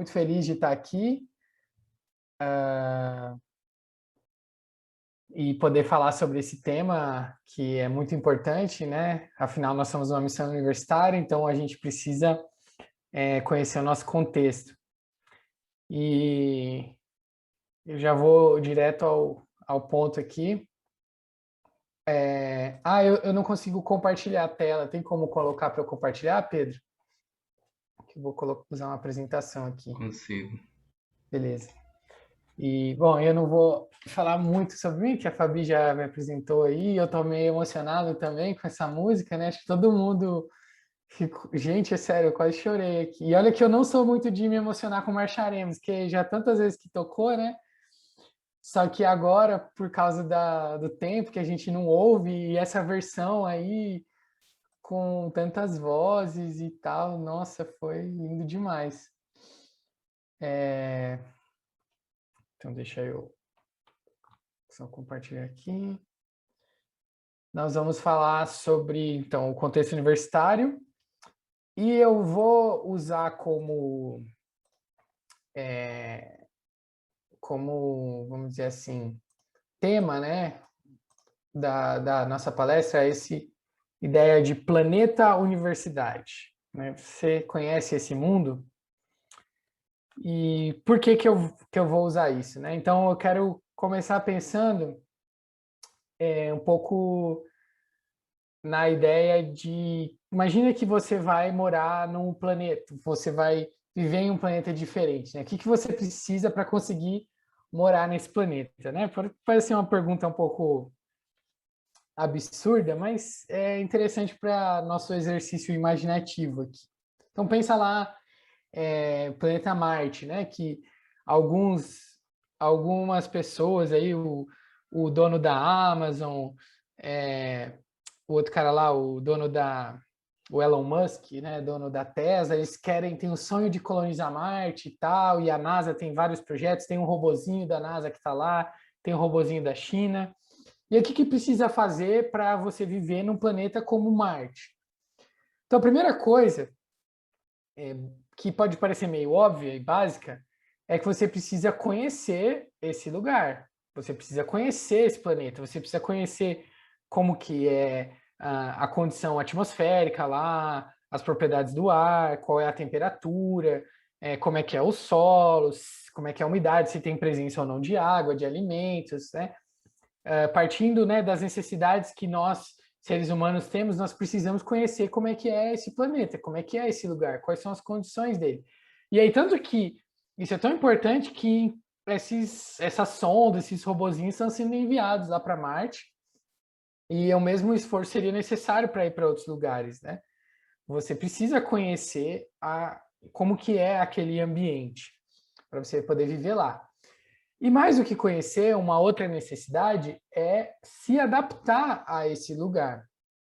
muito feliz de estar aqui e poder falar sobre esse tema que é muito importante, né? Afinal, nós somos uma missão universitária, então a gente precisa conhecer o nosso contexto. E eu já vou direto ao ponto aqui. Eu não consigo compartilhar a tela. Tem como colocar para eu compartilhar, Pedro? Eu vou usar uma apresentação aqui. Consigo. Beleza. E, bom, eu não vou falar muito sobre mim, que a Fabi já me apresentou aí. Eu tô meio emocionado também com essa música, né? Acho que todo mundo ficou... Gente, é sério, eu quase chorei aqui. E olha que eu não sou muito de me emocionar com Marcharemos, que já tantas vezes que tocou, né? Só que agora, por causa do tempo que a gente não ouve, e essa versão aí com tantas vozes e tal, nossa, foi lindo demais. Então, deixa eu só compartilhar aqui. Nós vamos falar sobre, então, o contexto universitário e eu vou usar como, vamos dizer assim, tema, né, da nossa palestra, esse ideia de planeta universidade. Né? Você conhece esse mundo? E por que eu vou usar isso? Né? Então, eu quero começar pensando um pouco na ideia de... Imagina que você vai morar num planeta, você vai viver em um planeta diferente, né? O que você precisa para conseguir morar nesse planeta, né? Parece ser uma pergunta um pouco absurda, mas é interessante para nosso exercício imaginativo aqui. Então pensa lá, planeta Marte, né? Que algumas pessoas aí, o dono da Amazon, o outro cara lá, o Elon Musk, né, dono da Tesla, eles tem um sonho de colonizar Marte e tal, e a NASA tem vários projetos, tem um robozinho da NASA que está lá, tem um robozinho da China. E aí, o que precisa fazer para você viver num planeta como Marte? Então, a primeira coisa, que pode parecer meio óbvia e básica, é que você precisa conhecer esse lugar. Você precisa conhecer esse planeta, você precisa conhecer como que é a condição atmosférica lá, as propriedades do ar, qual é a temperatura, como é que é o solo, como é que é a umidade, se tem presença ou não de água, de alimentos, né? Partindo, né, das necessidades que nós, seres humanos, temos, nós precisamos conhecer como é que é esse planeta, como é que é esse lugar, quais são as condições dele. E aí, tanto que isso é tão importante que essas sondas, esses robozinhos estão sendo enviados lá para Marte, e o mesmo esforço seria necessário para ir para outros lugares, né? Você precisa conhecer como que é aquele ambiente para você poder viver lá. E mais do que conhecer, uma outra necessidade é se adaptar a esse lugar.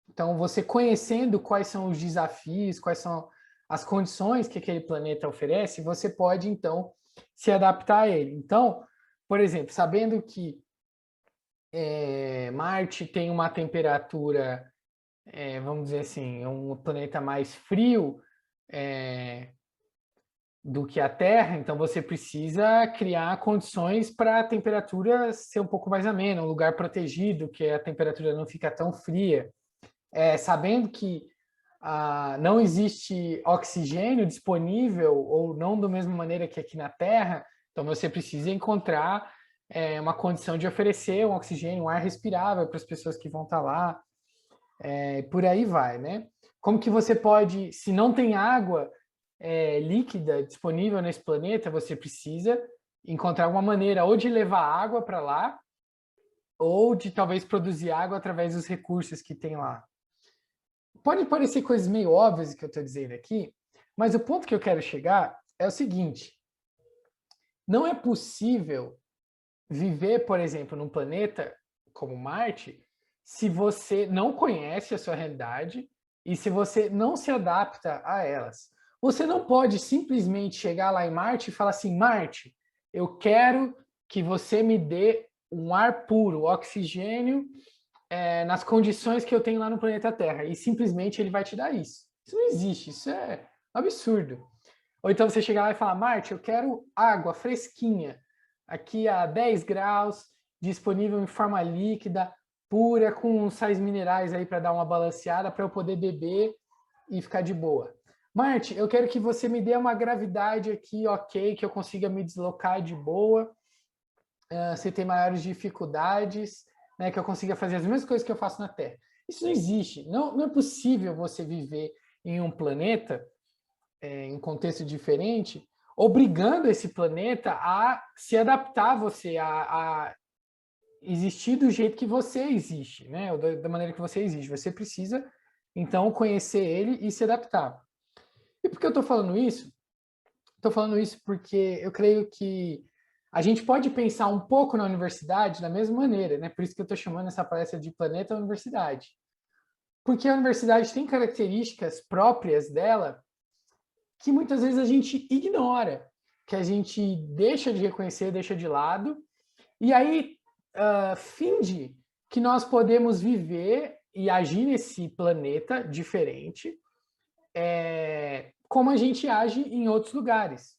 Então, você conhecendo quais são os desafios, quais são as condições que aquele planeta oferece, você pode, então, se adaptar a ele. Então, por exemplo, sabendo que Marte tem uma temperatura, vamos dizer assim, um planeta mais frio, do que a Terra, então você precisa criar condições para a temperatura ser um pouco mais amena, um lugar protegido, que a temperatura não fica tão fria. Sabendo que não existe oxigênio disponível, ou não da mesma maneira que aqui na Terra, então você precisa encontrar uma condição de oferecer um oxigênio, um ar respirável para as pessoas que vão estar lá, por aí vai, né? Como que você pode, se não tem água líquida disponível nesse planeta, você precisa encontrar uma maneira ou de levar água para lá, ou de talvez produzir água através dos recursos que tem lá. Pode parecer coisas meio óbvias que eu estou dizendo aqui, mas o ponto que eu quero chegar é o seguinte: não é possível viver, por exemplo, num planeta como Marte, se você não conhece a sua realidade e se você não se adapta a elas. Você não pode simplesmente chegar lá em Marte e falar assim: Marte, eu quero que você me dê um ar puro, oxigênio, nas condições que eu tenho lá no planeta Terra. E simplesmente ele vai te dar isso. Isso não existe, isso é absurdo. Ou então você chega lá e fala, Marte, eu quero água fresquinha, aqui a 10 graus, disponível em forma líquida, pura, com sais minerais aí para dar uma balanceada, para eu poder beber e ficar de boa. Marte, eu quero que você me dê uma gravidade aqui, ok, que eu consiga me deslocar de boa, se tem maiores dificuldades, né, que eu consiga fazer as mesmas coisas que eu faço na Terra. Isso não existe. Não é possível você viver em um planeta, em um contexto diferente, obrigando esse planeta a se adaptar a você, a existir do jeito que você existe, né? Ou da maneira que você existe. Você precisa, então, conhecer ele e se adaptar. E por que eu estou falando isso? Estou falando isso porque eu creio que a gente pode pensar um pouco na universidade da mesma maneira, né? Por isso que eu estou chamando essa palestra de Planeta Universidade. Porque a universidade tem características próprias dela que muitas vezes a gente ignora, que a gente deixa de reconhecer, deixa de lado, e aí finge que nós podemos viver e agir nesse planeta diferente, como a gente age em outros lugares.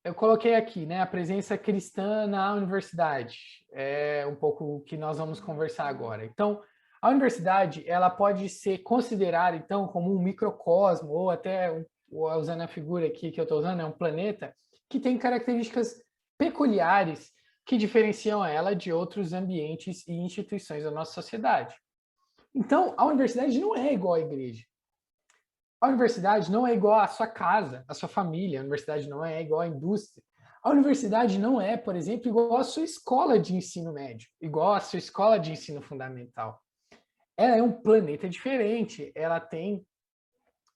Eu coloquei aqui, né, a presença cristã na universidade. É um pouco o que nós vamos conversar agora. Então, a universidade, ela pode ser considerada, então, como um microcosmo, ou até, usando a figura aqui que eu estou usando, é um planeta, que tem características peculiares que diferenciam ela de outros ambientes e instituições da nossa sociedade. Então, a universidade não é igual à igreja. A universidade não é igual à sua casa, à sua família. A universidade não é igual à indústria. A universidade não é, por exemplo, igual à sua escola de ensino médio, igual à sua escola de ensino fundamental. Ela é um planeta diferente, ela tem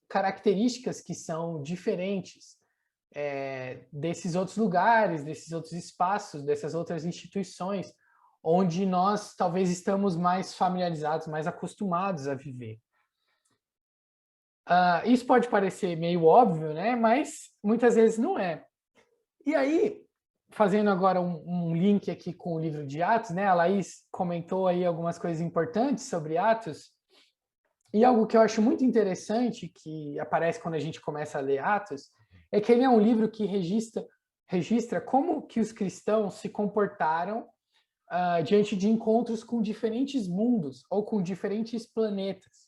características que são diferentes desses outros lugares, desses outros espaços, dessas outras instituições, onde nós talvez estamos mais familiarizados, mais acostumados a viver. Isso pode parecer meio óbvio, né? Mas muitas vezes não é. E aí, fazendo agora um link aqui com o livro de Atos, né? A Laís comentou aí algumas coisas importantes sobre Atos, e algo que eu acho muito interessante, que aparece quando a gente começa a ler Atos, é que ele é um livro que registra como que os cristãos se comportaram diante de encontros com diferentes mundos ou com diferentes planetas.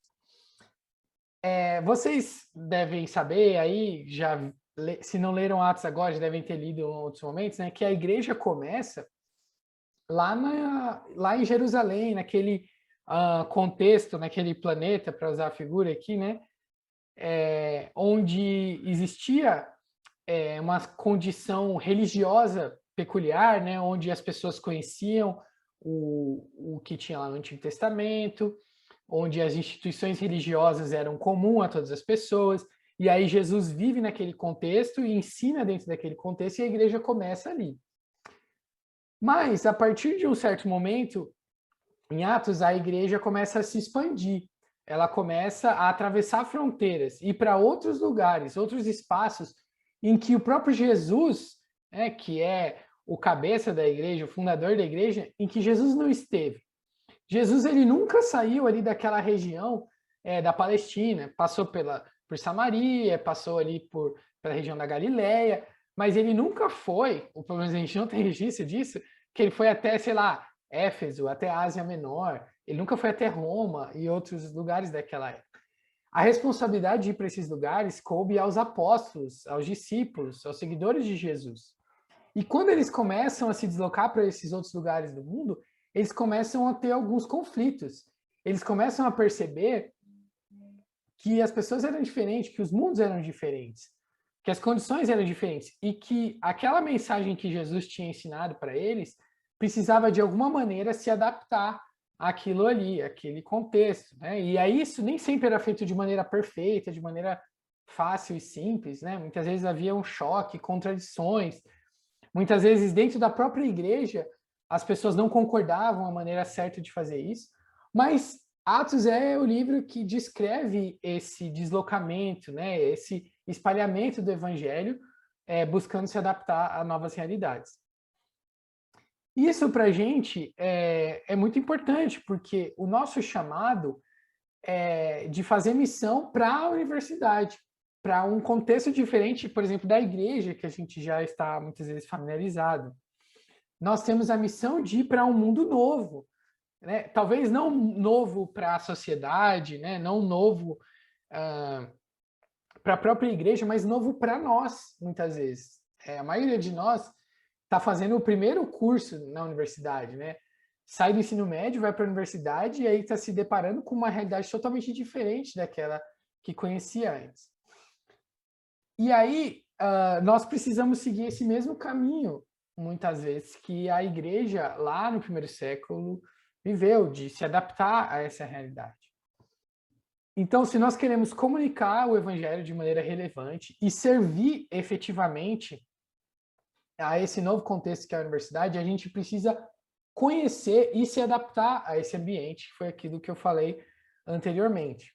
Vocês devem saber aí, se não leram Atos agora, já devem ter lido em outros momentos, né, que a igreja começa lá em Jerusalém, naquele contexto, naquele planeta, para usar a figura aqui, né, onde existia uma condição religiosa peculiar, né, onde as pessoas conheciam o que tinha lá no Antigo Testamento, onde as instituições religiosas eram comum a todas as pessoas, e aí Jesus vive naquele contexto e ensina dentro daquele contexto, e a igreja começa ali. Mas, a partir de um certo momento, em Atos, a igreja começa a se expandir, ela começa a atravessar fronteiras, ir para outros lugares, outros espaços, em que o próprio Jesus, que é o cabeça da igreja, o fundador da igreja, em que Jesus não esteve. Jesus ele nunca saiu ali daquela região da Palestina, passou por Samaria, passou ali pela região da Galileia, mas ele nunca foi, ou pelo menos a gente não tem registro disso, que ele foi até, sei lá, Éfeso, até a Ásia Menor, ele nunca foi até Roma e outros lugares daquela época. A responsabilidade de ir para esses lugares coube aos apóstolos, aos discípulos, aos seguidores de Jesus. E quando eles começam a se deslocar para esses outros lugares do mundo, eles começam a ter alguns conflitos. Eles começam a perceber que as pessoas eram diferentes, que os mundos eram diferentes, que as condições eram diferentes e que aquela mensagem que Jesus tinha ensinado para eles precisava de alguma maneira se adaptar àquilo ali, àquele contexto, né? E aí isso nem sempre era feito de maneira perfeita, de maneira fácil e simples, né? Muitas vezes havia um choque, contradições. Muitas vezes dentro da própria igreja as pessoas não concordavam a maneira certa de fazer isso, mas Atos é o livro que descreve esse deslocamento, né, esse espalhamento do evangelho, buscando se adaptar a novas realidades. Isso para a gente é muito importante, porque o nosso chamado é de fazer missão para a universidade. para um contexto diferente, por exemplo, da igreja, que a gente já está muitas vezes familiarizado. Nós temos a missão de ir para um mundo novo, né? Talvez não novo para a sociedade, né? Não novo para a própria igreja, mas novo para nós, muitas vezes. A maioria de nós está fazendo o primeiro curso na universidade, né? Sai do ensino médio, vai para a universidade e aí está se deparando com uma realidade totalmente diferente daquela que conhecia antes. E aí nós precisamos seguir esse mesmo caminho, muitas vezes, que a igreja lá no primeiro século viveu, de se adaptar a essa realidade. Então, se nós queremos comunicar o evangelho de maneira relevante e servir efetivamente a esse novo contexto que é a universidade, a gente precisa conhecer e se adaptar a esse ambiente, que foi aquilo que eu falei anteriormente.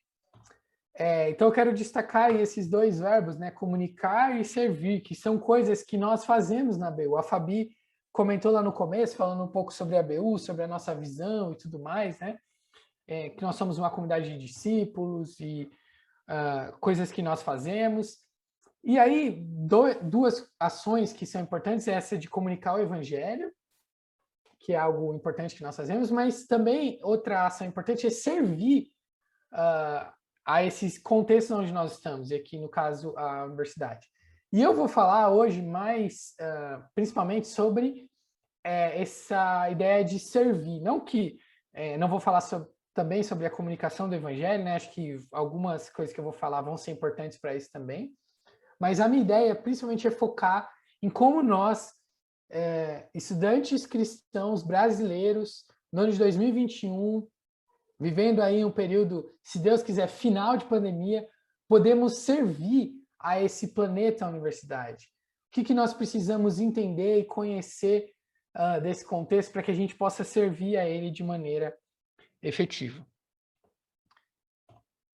Então, eu quero destacar esses dois verbos, né? Comunicar e servir, que são coisas que nós fazemos na ABU. A Fabi comentou lá no começo, falando um pouco sobre a ABU, sobre a nossa visão e tudo mais, né? Que nós somos uma comunidade de discípulos e coisas que nós fazemos. E aí, duas ações que são importantes, essa de comunicar o evangelho, que é algo importante que nós fazemos, mas também outra ação importante é servir a esses contextos onde nós estamos, e aqui no caso a universidade. E eu vou falar hoje mais, principalmente sobre essa ideia de servir, não que, não vou falar também sobre a comunicação do evangelho, né? Acho que algumas coisas que eu vou falar vão ser importantes para isso também, mas a minha ideia principalmente é focar em como nós, estudantes cristãos brasileiros, no ano de 2021, vivendo aí um período, se Deus quiser, final de pandemia, podemos servir a esse planeta, a universidade. O que nós precisamos entender e conhecer desse contexto para que a gente possa servir a ele de maneira efetiva.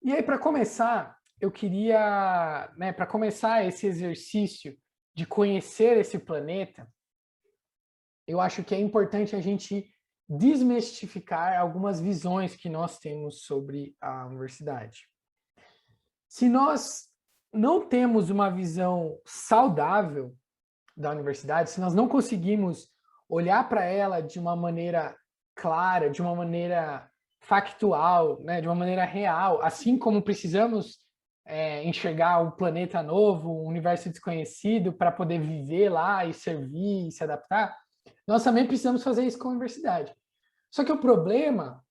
E aí, para começar, eu queria, para começar esse exercício de conhecer esse planeta, eu acho que é importante a gente desmistificar algumas visões que nós temos sobre a universidade. Se nós não temos uma visão saudável da universidade, se nós não conseguimos olhar para ela de uma maneira clara, de uma maneira factual, né, de uma maneira real, assim como precisamos enxergar um planeta novo, um universo desconhecido para poder viver lá e servir e se adaptar, nós também precisamos fazer isso com a universidade. Só que o problema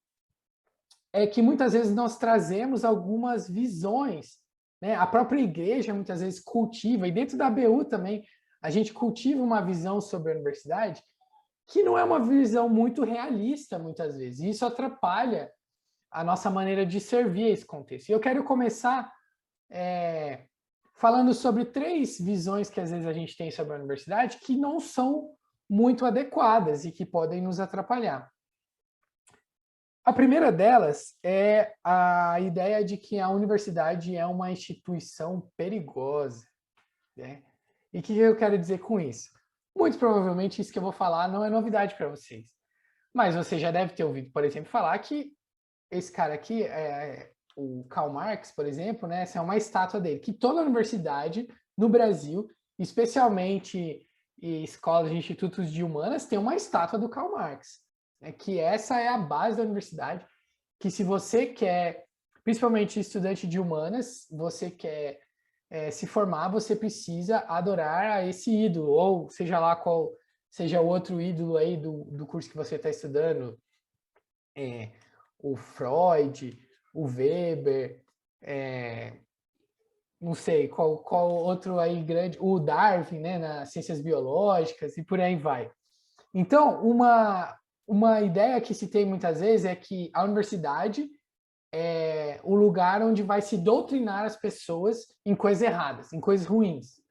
é que muitas vezes nós trazemos algumas visões, né? A própria igreja muitas vezes cultiva, e dentro da ABU também, a gente cultiva uma visão sobre a universidade que não é uma visão muito realista, muitas vezes. E isso atrapalha a nossa maneira de servir esse contexto. E eu quero começar falando sobre 3 visões que às vezes a gente tem sobre a universidade que não são muito adequadas e que podem nos atrapalhar. A primeira delas é a ideia de que a universidade é uma instituição perigosa, né? E o que eu quero dizer com isso? Muito provavelmente isso que eu vou falar não é novidade para vocês. Mas você já deve ter ouvido, por exemplo, falar que esse cara aqui, o Karl Marx, por exemplo, né, essa é uma estátua dele, que toda universidade no Brasil, especialmente escolas e institutos de humanas, tem uma estátua do Karl Marx. Que essa é a base da universidade, que se você quer, principalmente estudante de humanas, você quer se formar, você precisa adorar a esse ídolo, ou seja lá qual seja o outro ídolo aí do curso que você está estudando, o Freud, o Weber, não sei, qual outro aí grande, o Darwin, né, nas ciências biológicas, e por aí vai. Então, uma ideia que se tem muitas vezes é que a universidade é o lugar onde vai se doutrinar as pessoas em coisas erradas, em coisas ruins.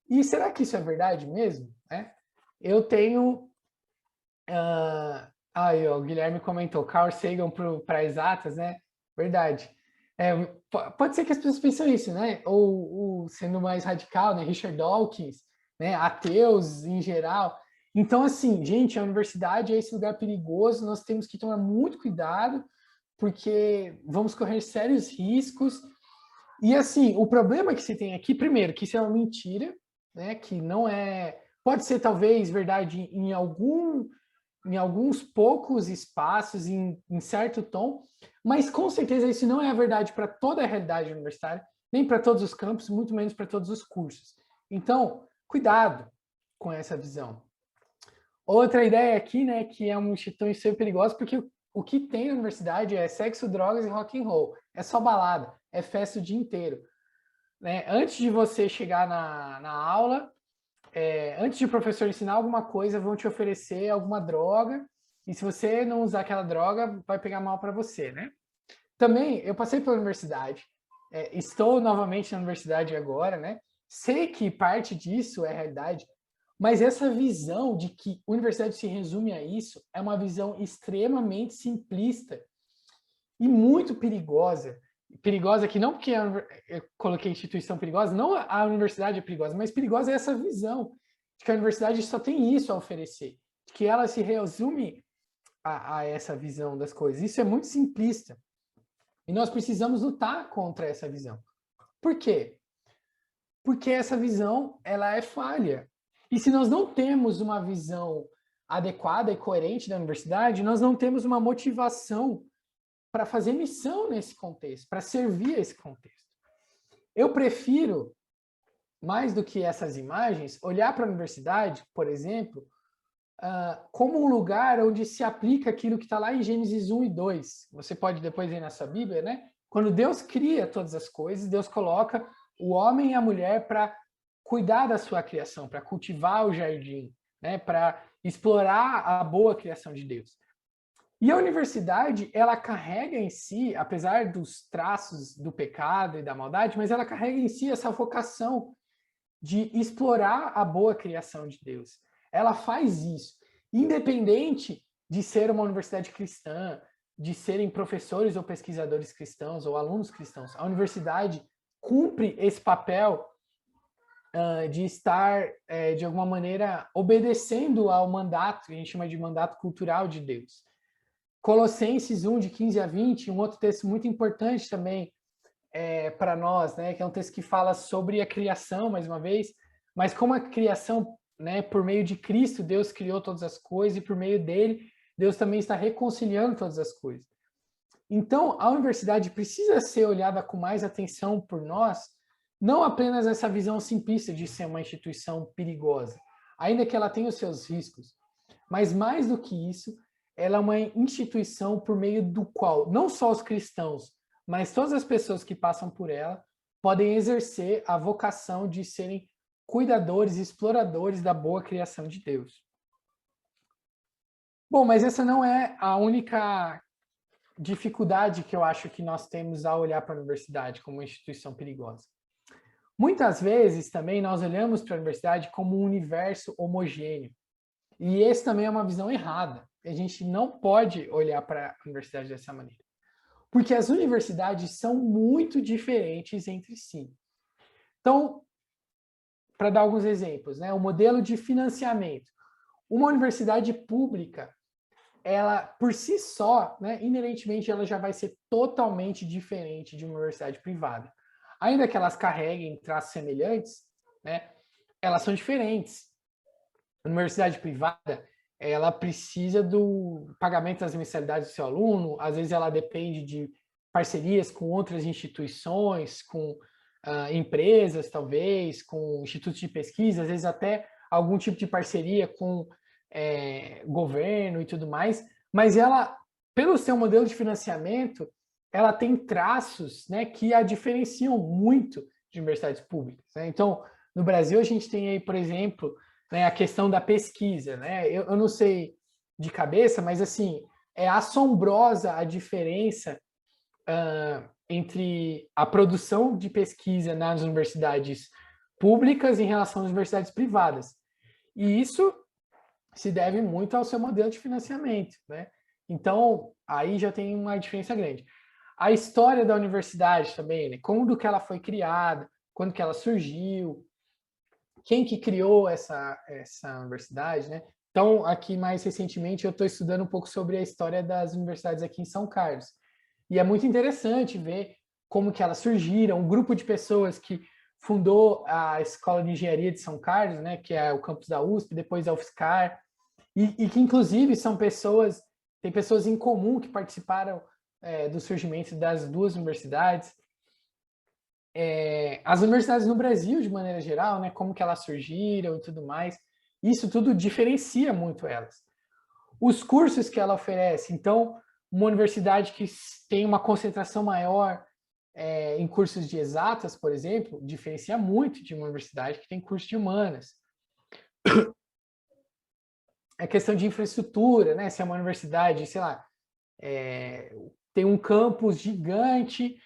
E será que isso é verdade mesmo? Eu tenho... o Guilherme comentou, Carl Sagan para exatas, né? Verdade. Pode ser que as pessoas pensem isso, né? Ou sendo mais radical, né? Richard Dawkins, né? Ateus em geral. Então, assim, gente, a universidade é esse lugar perigoso, nós temos que tomar muito cuidado, porque vamos correr sérios riscos. E assim, o problema que se tem aqui, primeiro, que isso é uma mentira, né? Que não é. Pode ser talvez verdade em alguns poucos espaços, em certo tom, mas com certeza isso não é a verdade para toda a realidade universitária, nem para todos os campos, muito menos para todos os cursos. Então, cuidado com essa visão. Outra ideia aqui, né, que é uma instituição perigosa, porque o que tem na universidade é sexo, drogas e rock and roll. É só balada, é festa o dia inteiro. Né? Antes de você chegar na aula, antes de o professor ensinar alguma coisa, vão te oferecer alguma droga, e se você não usar aquela droga, vai pegar mal para você, né? Também, eu passei pela universidade, estou novamente na universidade agora, né? Sei que parte disso é realidade, mas essa visão de que a universidade se resume a isso é uma visão extremamente simplista e muito perigosa. Perigosa que não porque eu coloquei instituição perigosa, não a universidade é perigosa, mas perigosa é essa visão de que a universidade só tem isso a oferecer, de que ela se resume a essa visão das coisas. Isso é muito simplista. E nós precisamos lutar contra essa visão. Por quê? Porque essa visão ela é falha. E se nós não temos uma visão adequada e coerente da universidade, nós não temos uma motivação para fazer missão nesse contexto, para servir a esse contexto. Eu prefiro, mais do que essas imagens, olhar para a universidade, por exemplo, como um lugar onde se aplica aquilo que está lá em Gênesis 1 e 2. Você pode depois ver na sua Bíblia, né? Quando Deus cria todas as coisas, Deus coloca o homem e a mulher para cuidar da sua criação, para cultivar o jardim, né? Para explorar a boa criação de Deus. E a universidade, ela carrega em si, apesar dos traços do pecado e da maldade, mas ela carrega em si essa vocação de explorar a boa criação de Deus. Ela faz isso, independente de ser uma universidade cristã, de serem professores ou pesquisadores cristãos ou alunos cristãos. A universidade cumpre esse papel de estar, de alguma maneira, obedecendo ao mandato, que a gente chama de mandato cultural de Deus. Colossenses 1, de 15 a 20, um outro texto muito importante também para nós, né, que é um texto que fala sobre a criação, mais uma vez, mas como a criação, né, por meio de Cristo, Deus criou todas as coisas e por meio dele, Deus também está reconciliando todas as coisas. Então, a universidade precisa ser olhada com mais atenção por nós, não apenas essa visão simplista de ser uma instituição perigosa, ainda que ela tenha os seus riscos, mas mais do que isso, ela é uma instituição por meio do qual não só os cristãos, mas todas as pessoas que passam por ela podem exercer a vocação de serem cuidadores e exploradores da boa criação de Deus. Bom, mas essa não é a única dificuldade que eu acho que nós temos ao olhar para a universidade como uma instituição perigosa. Muitas vezes também nós olhamos para a universidade como um universo homogêneo. E esse também é uma visão errada. A gente não pode olhar para a universidade dessa maneira. Porque as universidades são muito diferentes entre si. Então, para dar alguns exemplos, né? O modelo de financiamento. Uma universidade pública, ela, por si só, né, inerentemente, ela já vai ser totalmente diferente de uma universidade privada. Ainda que elas carreguem traços semelhantes, né, elas são diferentes. A universidade privada, ela precisa do pagamento das mensalidades do seu aluno, às vezes ela depende de parcerias com outras instituições, com empresas, talvez, com institutos de pesquisa, às vezes até algum tipo de parceria com governo e tudo mais, mas ela, pelo seu modelo de financiamento, ela tem traços, né, que a diferenciam muito de universidades públicas, né? Então, no Brasil, a gente tem aí, por exemplo, né, a questão da pesquisa, né? Eu não sei de cabeça, mas assim, é assombrosa a diferença entre a produção de pesquisa nas universidades públicas em relação às universidades privadas. E isso se deve muito ao seu modelo de financiamento, né? Então, aí já tem uma diferença grande. A história da universidade também, né? Quando que ela foi criada, quando que ela surgiu, quem que criou essa universidade, né? Então, aqui mais recentemente, eu estou estudando um pouco sobre a história das universidades aqui em São Carlos. E é muito interessante ver como que elas surgiram, um grupo de pessoas que fundou a Escola de Engenharia de São Carlos, né, que é o campus da USP, depois a UFSCar, e que inclusive são pessoas, tem pessoas em comum que participaram do surgimento das duas universidades. As universidades no Brasil, de maneira geral, né, como que elas surgiram e tudo mais, isso tudo diferencia muito elas. Os cursos que ela oferece, então, uma universidade que tem uma concentração maior em cursos de exatas, por exemplo, diferencia muito de uma universidade que tem curso de humanas. A questão de infraestrutura, né? Se é uma universidade, sei lá, tem um campus gigante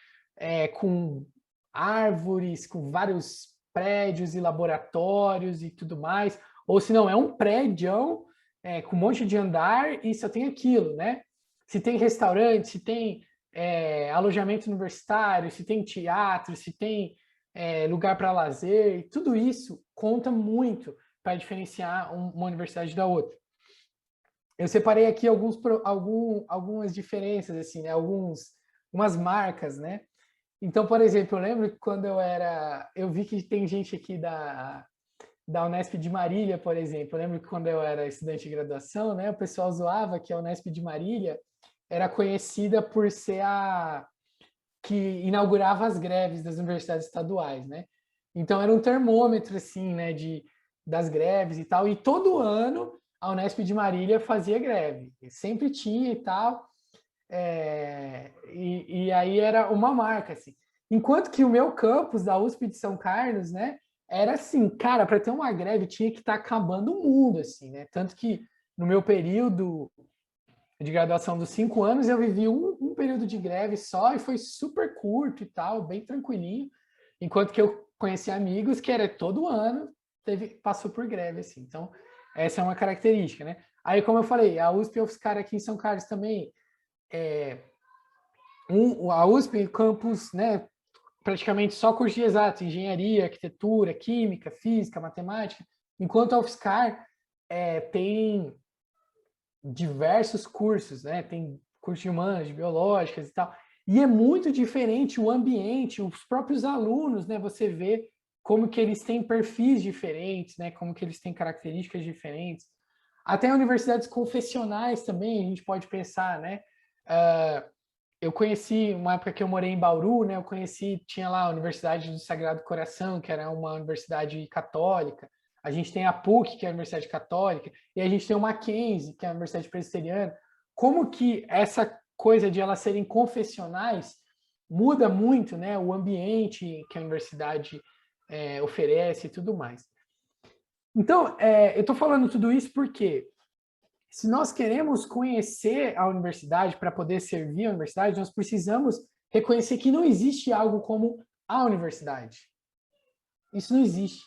com árvores, com vários prédios e laboratórios e tudo mais, ou se não, é um prédio com um monte de andar e só tem aquilo, né? Se tem restaurante, se tem alojamento universitário, se tem teatro, se tem lugar para lazer, tudo isso conta muito para diferenciar uma universidade da outra. Eu separei aqui algumas diferenças, assim, né? Algumas marcas, né? Então, por exemplo, eu lembro que quando eu vi que tem gente aqui da Unesp de Marília, por exemplo. Eu lembro que quando eu era estudante de graduação, né, o pessoal zoava que a Unesp de Marília era conhecida por ser a que inaugurava as greves das universidades estaduais, né? Então era um termômetro assim, né, das greves e tal. E todo ano a Unesp de Marília fazia greve, sempre tinha e tal. E aí era uma marca assim. Enquanto que o meu campus da USP de São Carlos, né, era assim, cara, para ter uma greve tinha que estar acabando o mundo, assim, né? Tanto que no meu período de graduação dos 5 anos eu vivi um período de greve só e foi super curto e tal, bem tranquilinho. Enquanto que eu conheci amigos que era todo ano passou por greve, assim. Então essa é uma característica, né? Aí, como eu falei, a USP e o UFSCar aqui em São Carlos também, a USP campus, né, praticamente só curso de exatos, engenharia, arquitetura, química, física, matemática, enquanto a UFSCar tem diversos cursos, né? Tem curso de humanas, de biológicas e tal, e é muito diferente o ambiente, os próprios alunos, né? Você vê como que eles têm perfis diferentes, né? Como que eles têm características diferentes. Até universidades confessionais também, a gente pode pensar, né? Eu conheci, uma época que eu morei em Bauru, né? Eu conheci, tinha lá a Universidade do Sagrado Coração, que era uma universidade católica. A gente tem a PUC, que é a Universidade Católica, e a gente tem o Mackenzie, que é a Universidade Presbiteriana. Como que essa coisa de elas serem confessionais muda muito, né? O ambiente que a universidade oferece e tudo mais. Então, eu estou falando tudo isso porque se nós queremos conhecer a universidade para poder servir a universidade, nós precisamos reconhecer que não existe algo como a universidade. Isso não existe.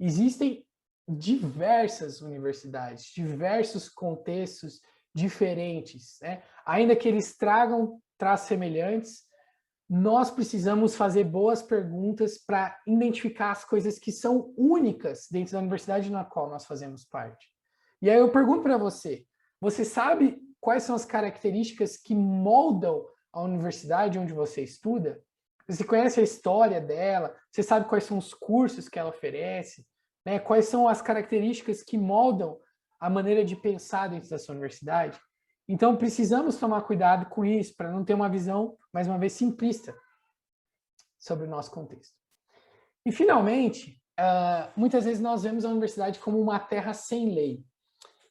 Existem diversas universidades, diversos contextos diferentes, né? Ainda que eles tragam traços semelhantes, nós precisamos fazer boas perguntas para identificar as coisas que são únicas dentro da universidade na qual nós fazemos parte. E aí eu pergunto para você, você sabe quais são as características que moldam a universidade onde você estuda? Você conhece a história dela? Você sabe quais são os cursos que ela oferece? Né? Quais são as características que moldam a maneira de pensar dentro da sua universidade? Então, precisamos tomar cuidado com isso, para não ter uma visão, mais uma vez, simplista sobre o nosso contexto. E, finalmente, muitas vezes nós vemos a universidade como uma terra sem lei.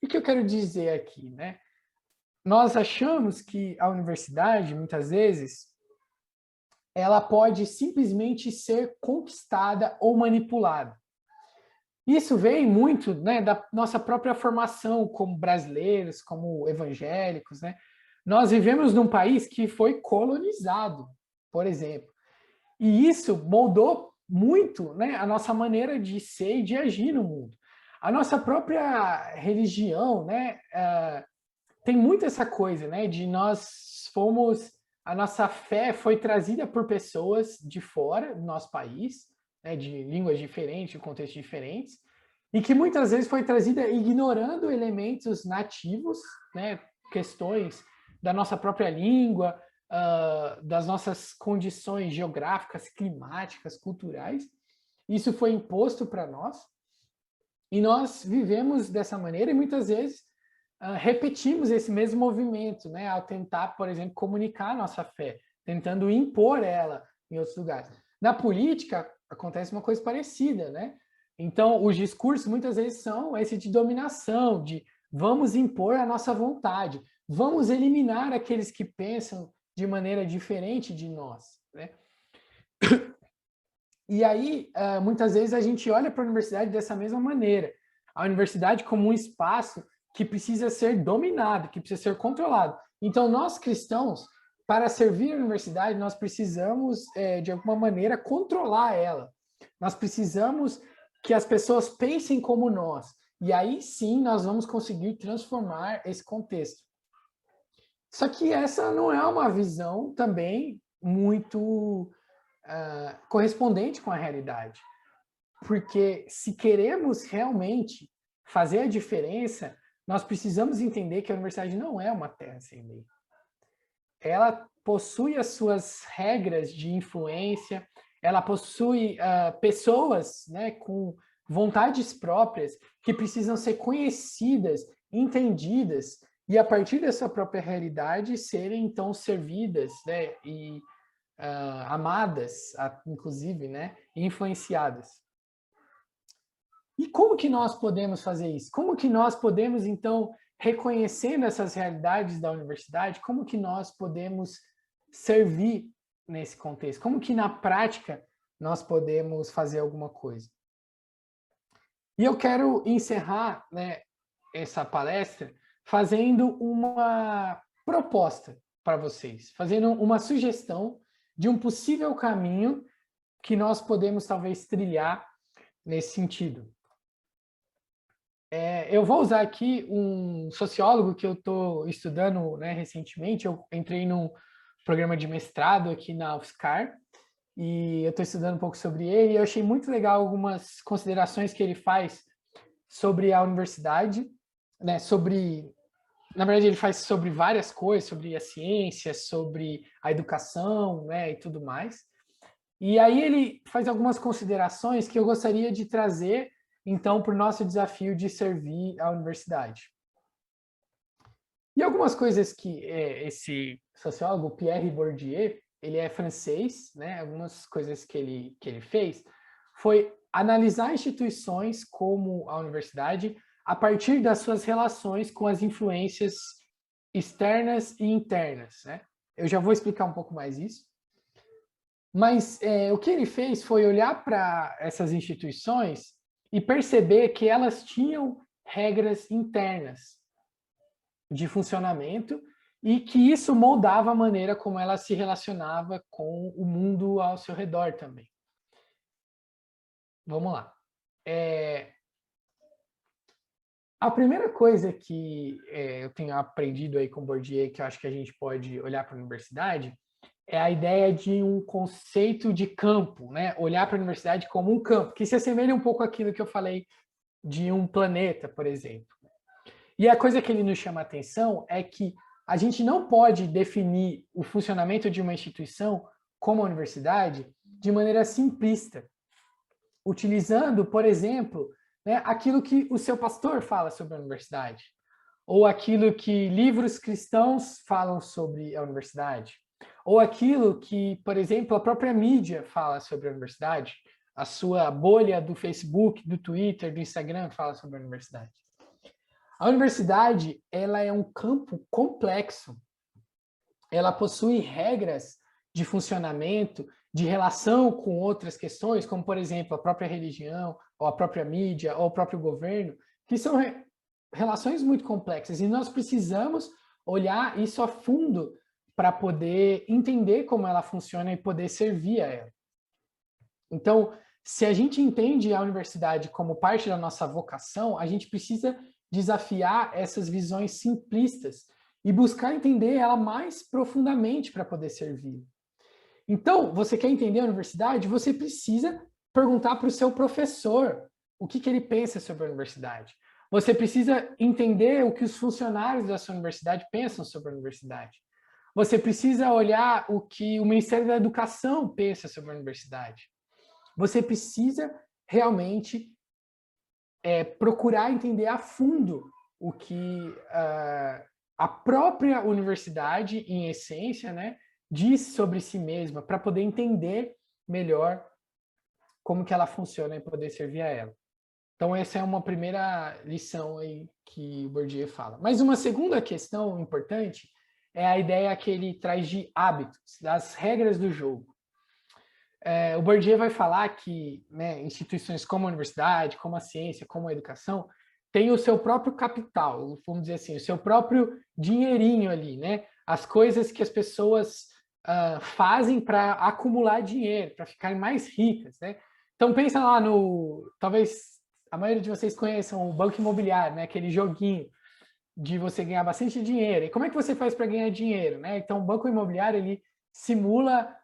O que eu quero dizer aqui, né? Nós achamos que a universidade, muitas vezes, ela pode simplesmente ser conquistada ou manipulada. Isso vem muito, né, da nossa própria formação como brasileiros, como evangélicos, né? Nós vivemos num país que foi colonizado, por exemplo. E isso moldou muito, né, a nossa maneira de ser e de agir no mundo. A nossa própria religião, né, tem muito essa coisa, né, de a nossa fé foi trazida por pessoas de fora do nosso país, né, de línguas diferentes, de contextos diferentes, e que muitas vezes foi trazida ignorando elementos nativos, né, questões da nossa própria língua, das nossas condições geográficas, climáticas, culturais. Isso foi imposto para nós e nós vivemos dessa maneira e muitas vezes repetimos esse mesmo movimento, né, ao tentar, por exemplo, comunicar a nossa fé, tentando impor ela em outros lugares. Na política acontece uma coisa parecida, né? Então, os discursos muitas vezes são esse de dominação, de vamos impor a nossa vontade, vamos eliminar aqueles que pensam de maneira diferente de nós, né? E aí, muitas vezes a gente olha para a universidade dessa mesma maneira. A universidade como um espaço que precisa ser dominado, que precisa ser controlado. Então, nós cristãos, para servir a universidade, nós precisamos, de alguma maneira, controlar ela. Nós precisamos que as pessoas pensem como nós. E aí sim nós vamos conseguir transformar esse contexto. Só que essa não é uma visão também muito correspondente com a realidade. Porque se queremos realmente fazer a diferença, nós precisamos entender que a universidade não é uma terra sem lei. Ela possui as suas regras de influência, ela possui pessoas, né, com vontades próprias que precisam ser conhecidas, entendidas e a partir da sua própria realidade serem então servidas, né, e amadas, inclusive, né, e influenciadas. E como que nós podemos fazer isso? Como que nós podemos então, reconhecendo essas realidades da universidade, como que nós podemos servir nesse contexto? Como que na prática nós podemos fazer alguma coisa? E eu quero encerrar, né, essa palestra fazendo uma proposta para vocês, fazendo uma sugestão de um possível caminho que nós podemos talvez trilhar nesse sentido. Eu vou usar aqui um sociólogo que eu estou estudando, né, recentemente. Eu entrei num programa de mestrado aqui na UFSCar e eu estou estudando um pouco sobre ele e eu achei muito legal algumas considerações que ele faz sobre a universidade, né, na verdade ele faz sobre várias coisas, sobre a ciência, sobre a educação, né, e tudo mais. E aí ele faz algumas considerações que eu gostaria de trazer então para o nosso desafio de servir a universidade. E algumas coisas que esse sociólogo, Pierre Bourdieu, ele é francês, né? Algumas coisas que ele fez foi analisar instituições como a universidade a partir das suas relações com as influências externas e internas, né? Eu já vou explicar um pouco mais isso. Mas o que ele fez foi olhar para essas instituições e perceber que elas tinham regras internas de funcionamento e que isso moldava a maneira como ela se relacionava com o mundo ao seu redor também. Vamos lá. A primeira coisa que eu tenho aprendido aí com Bourdieu, que eu acho que a gente pode olhar para a universidade, é a ideia de um conceito de campo, né? Olhar para a universidade como um campo, que se assemelha um pouco àquilo que eu falei de um planeta, por exemplo. E a coisa que ele nos chama a atenção é que a gente não pode definir o funcionamento de uma instituição como a universidade de maneira simplista, utilizando, por exemplo, né, aquilo que o seu pastor fala sobre a universidade, ou aquilo que livros cristãos falam sobre a universidade, ou aquilo que, por exemplo, a própria mídia fala sobre a universidade, a sua bolha do Facebook, do Twitter, do Instagram fala sobre a universidade. A universidade, ela é um campo complexo. Ela possui regras de funcionamento, de relação com outras questões, como, por exemplo, a própria religião, ou a própria mídia, ou o próprio governo, que são relações muito complexas. E nós precisamos olhar isso a fundo para poder entender como ela funciona e poder servir a ela. Então, se a gente entende a universidade como parte da nossa vocação, a gente precisa desafiar essas visões simplistas e buscar entender ela mais profundamente para poder servir. Então, você quer entender a universidade? Você precisa perguntar para o seu professor o que ele pensa sobre a universidade. Você precisa entender o que os funcionários da sua universidade pensam sobre a universidade. Você precisa olhar o que o Ministério da Educação pensa sobre a universidade. Você precisa realmente procurar entender a fundo o que a própria universidade, em essência, né, diz sobre si mesma, para poder entender melhor como que ela funciona e poder servir a ela. Então, essa é uma primeira lição aí que o Bourdieu fala. Mas uma segunda questão importante é a ideia que ele traz de hábitos, das regras do jogo. O Bourdieu vai falar que, né, instituições como a universidade, como a ciência, como a educação, têm o seu próprio capital, vamos dizer assim, o seu próprio dinheirinho ali, né? As coisas que as pessoas fazem para acumular dinheiro, para ficarem mais ricas, né? Então pensa lá no, talvez a maioria de vocês conheçam o Banco Imobiliário, né? Aquele joguinho de você ganhar bastante dinheiro. E como é que você faz para ganhar dinheiro, né? Então o Banco Imobiliário ele simula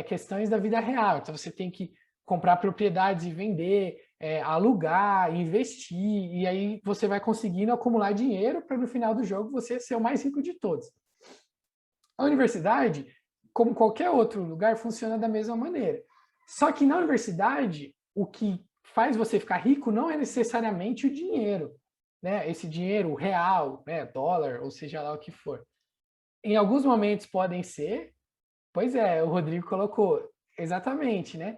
questões da vida real. Então você tem que comprar propriedades e vender, alugar, investir, e aí você vai conseguindo acumular dinheiro para no final do jogo você ser o mais rico de todos. A universidade, como qualquer outro lugar, funciona da mesma maneira. Só que na universidade, o que faz você ficar rico não é necessariamente o dinheiro, né? Esse dinheiro real, né? Dólar, ou seja lá o que for. Em alguns momentos podem ser, pois é, o Rodrigo colocou, exatamente, né?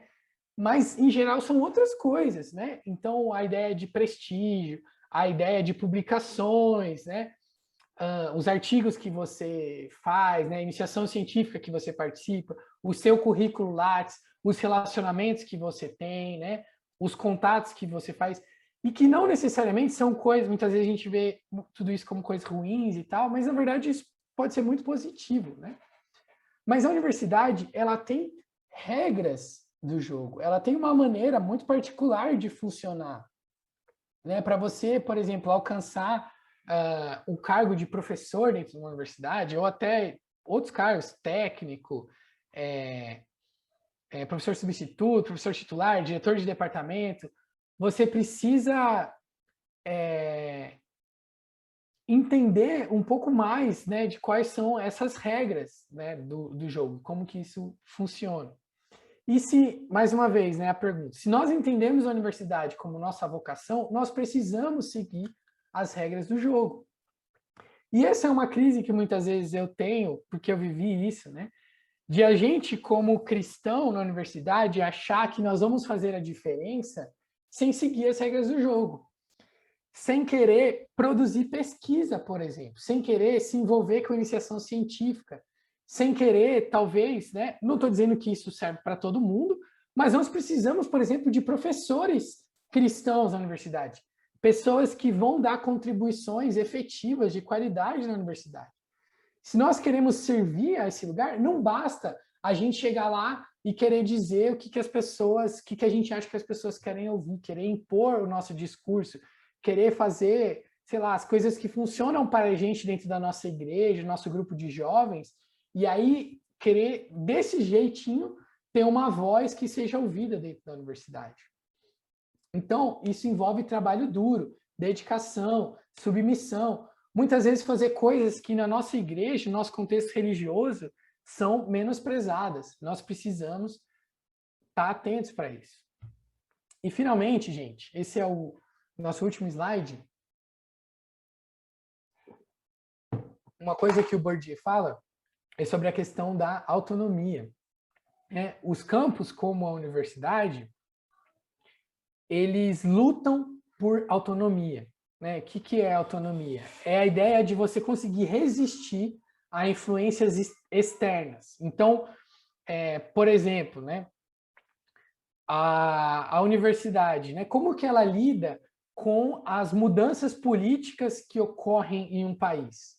Mas, em geral, são outras coisas, né? Então, a ideia de prestígio, a ideia de publicações, né? Os artigos que você faz, né? A iniciação científica que você participa, o seu currículo Lattes, os relacionamentos que você tem, né? Os contatos que você faz, e que não necessariamente são coisas, muitas vezes a gente vê tudo isso como coisas ruins e tal, mas, na verdade, isso pode ser muito positivo, né? Mas a universidade, ela tem regras do jogo, ela tem uma maneira muito particular de funcionar, né? Para você, por exemplo, alcançar o cargo de professor dentro de uma universidade, ou até outros cargos, técnico, professor substituto, professor titular, diretor de departamento, você precisa entender um pouco mais, né, de quais são essas regras, né, do jogo, como que isso funciona. E se, mais uma vez, né, a pergunta, se nós entendemos a universidade como nossa vocação, nós precisamos seguir as regras do jogo. E essa é uma crise que muitas vezes eu tenho, porque eu vivi isso, né, de a gente, como cristão na universidade, achar que nós vamos fazer a diferença sem seguir as regras do jogo. Sem querer produzir pesquisa, por exemplo, sem querer se envolver com iniciação científica, sem querer, talvez, né? Não estou dizendo que isso serve para todo mundo, mas nós precisamos, por exemplo, de professores cristãos na universidade, pessoas que vão dar contribuições efetivas de qualidade na universidade. Se nós queremos servir a esse lugar, não basta a gente chegar lá e querer dizer o que as pessoas, o que a gente acha que as pessoas querem ouvir, querer impor o nosso discurso, querer fazer, sei lá, as coisas que funcionam para a gente dentro da nossa igreja, nosso grupo de jovens, e aí querer, desse jeitinho, ter uma voz que seja ouvida dentro da universidade. Então, isso envolve trabalho duro, dedicação, submissão, muitas vezes fazer coisas que na nossa igreja, no nosso contexto religioso, são menosprezadas. Nós precisamos estar atentos para isso. E, finalmente, gente, esse é o nosso último slide. Uma coisa que o Bourdieu fala é sobre a questão da autonomia. Os campos, como a universidade, eles lutam por autonomia. O que é autonomia? É a ideia de você conseguir resistir a influências externas. Então, por exemplo, a universidade, como que ela lida com as mudanças políticas que ocorrem em um país?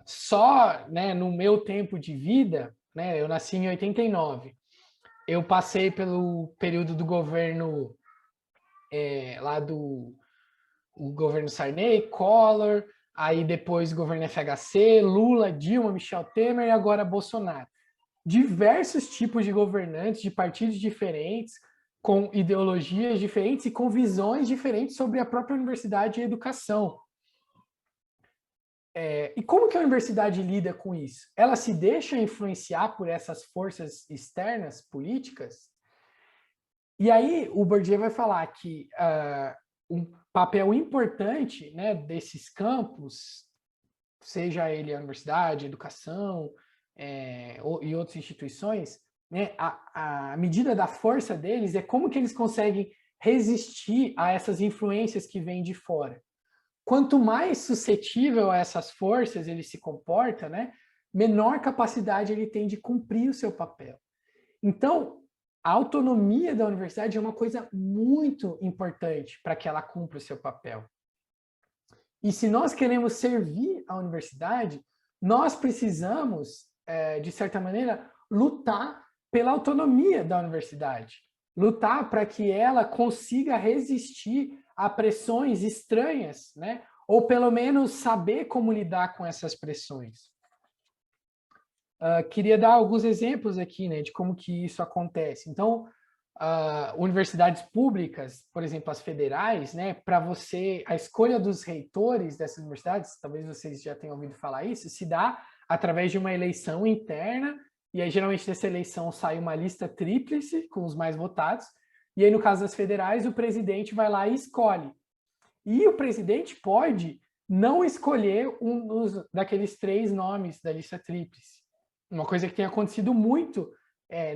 Só no meu tempo de vida, eu nasci em 89, eu passei pelo período do governo lá do o governo Sarney, Collor, aí depois governo FHC, Lula, Dilma, Michel Temer e agora Bolsonaro. Diversos tipos de governantes, de partidos diferentes, com ideologias diferentes e com visões diferentes sobre a própria universidade e educação. E como que a universidade lida com isso? Ela se deixa influenciar por essas forças externas políticas? E aí o Bourdieu vai falar que um papel importante, né, desses campos, seja ele a universidade, a educação e outras instituições, né, a medida da força deles é como que eles conseguem resistir a essas influências que vêm de fora. Quanto mais suscetível a essas forças ele se comporta, né, menor capacidade ele tem de cumprir o seu papel. Então, a autonomia da universidade é uma coisa muito importante para que ela cumpra o seu papel. E se nós queremos servir a universidade, nós precisamos, de certa maneira, lutar pela autonomia da universidade. Lutar para que ela consiga resistir a pressões estranhas, né? Ou pelo menos saber como lidar com essas pressões. Queria dar alguns exemplos aqui, né, de como que isso acontece. Então, universidades públicas, por exemplo, as federais, né, para você, a escolha dos reitores dessas universidades, talvez vocês já tenham ouvido falar isso, se dá através de uma eleição interna, e aí geralmente dessa eleição sai uma lista tríplice com os mais votados, e aí no caso das federais, o presidente vai lá e escolhe. E o presidente pode não escolher daqueles 3 nomes da lista tríplice. Uma coisa que tem acontecido muito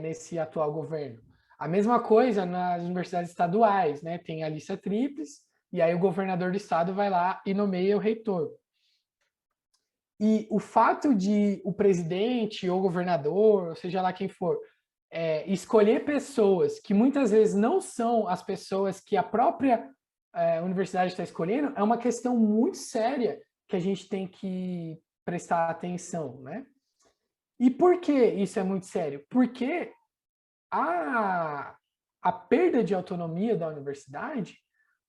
nesse atual governo. A mesma coisa nas universidades estaduais, né? Tem a lista tríplice, e aí o governador do estado vai lá e nomeia o reitor. E o fato de o presidente ou o governador, ou seja lá quem for, escolher pessoas que muitas vezes não são as pessoas que a própria universidade está escolhendo, é uma questão muito séria que a gente tem que prestar atenção, né? E por que isso é muito sério? Porque a perda de autonomia da universidade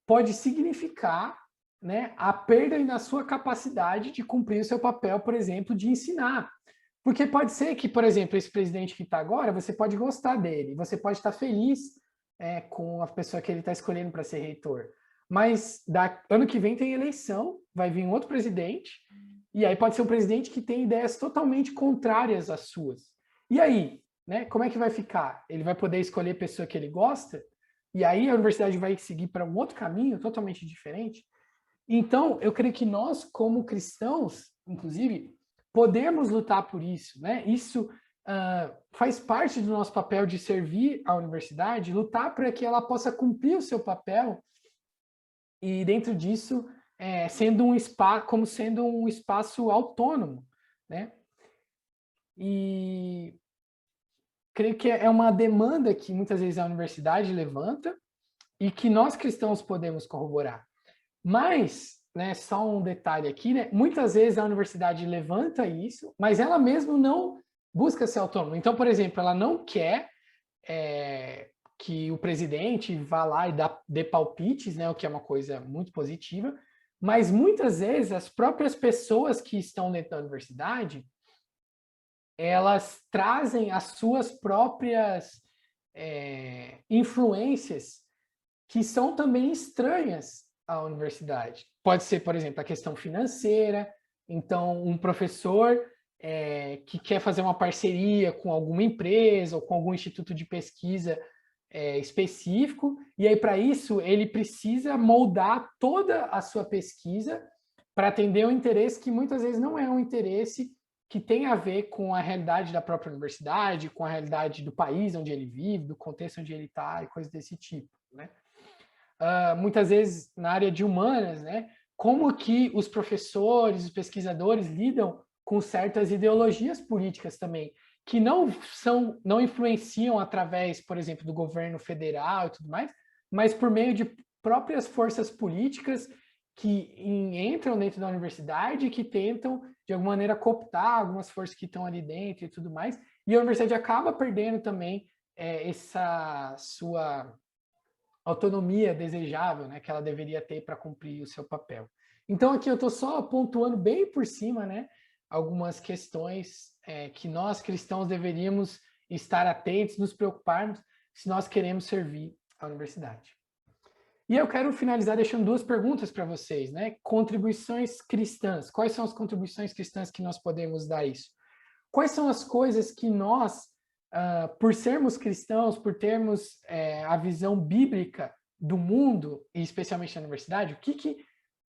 pode significar, né, a perda na sua capacidade de cumprir o seu papel, por exemplo, de ensinar. Porque pode ser que, por exemplo, esse presidente que está agora, você pode gostar dele, você pode estar feliz com a pessoa que ele está escolhendo para ser reitor. Mas ano que vem tem eleição, vai vir um outro presidente, e aí pode ser um presidente que tem ideias totalmente contrárias às suas. E aí, né, como é que vai ficar? Ele vai poder escolher a pessoa que ele gosta? E aí a universidade vai seguir para um outro caminho totalmente diferente? Então, eu creio que nós, como cristãos, inclusive, podemos lutar por isso, né? Isso faz parte do nosso papel de servir a universidade, lutar para que ela possa cumprir o seu papel e dentro disso sendo um espaço, como sendo um espaço autônomo, né? E creio que é uma demanda que muitas vezes a universidade levanta e que nós cristãos podemos corroborar. Mas, né, só um detalhe aqui, né? Muitas vezes a universidade levanta isso, mas ela mesma não busca ser autônoma. Então, por exemplo, ela não quer que o presidente vá lá e dê palpites, né, o que é uma coisa muito positiva, mas muitas vezes as próprias pessoas que estão dentro da universidade, elas trazem as suas próprias influências que são também estranhas à universidade. Pode ser, por exemplo, a questão financeira. Então, um professor que quer fazer uma parceria com alguma empresa ou com algum instituto de pesquisa específico, e aí, para isso, ele precisa moldar toda a sua pesquisa para atender um interesse que muitas vezes não é um interesse que tem a ver com a realidade da própria universidade, com a realidade do país onde ele vive, do contexto onde ele está e coisas desse tipo, né? Muitas vezes na área de humanas, né? Como que os professores, os pesquisadores lidam com certas ideologias políticas também, que não influenciam através, por exemplo, do governo federal e tudo mais, mas por meio de próprias forças políticas que entram dentro da universidade e que tentam, de alguma maneira, cooptar algumas forças que estão ali dentro e tudo mais, e a universidade acaba perdendo também essa sua autonomia desejável, né, que ela deveria ter para cumprir o seu papel. Então aqui eu estou só pontuando bem por cima, né, algumas questões que nós cristãos deveríamos estar atentos, nos preocuparmos, se nós queremos servir a universidade. E eu quero finalizar deixando duas perguntas para vocês, né? Contribuições cristãs. Quais são as contribuições cristãs que nós podemos dar a isso? Quais são as coisas que nós, por sermos cristãos, por termos a visão bíblica do mundo, e especialmente na universidade, o que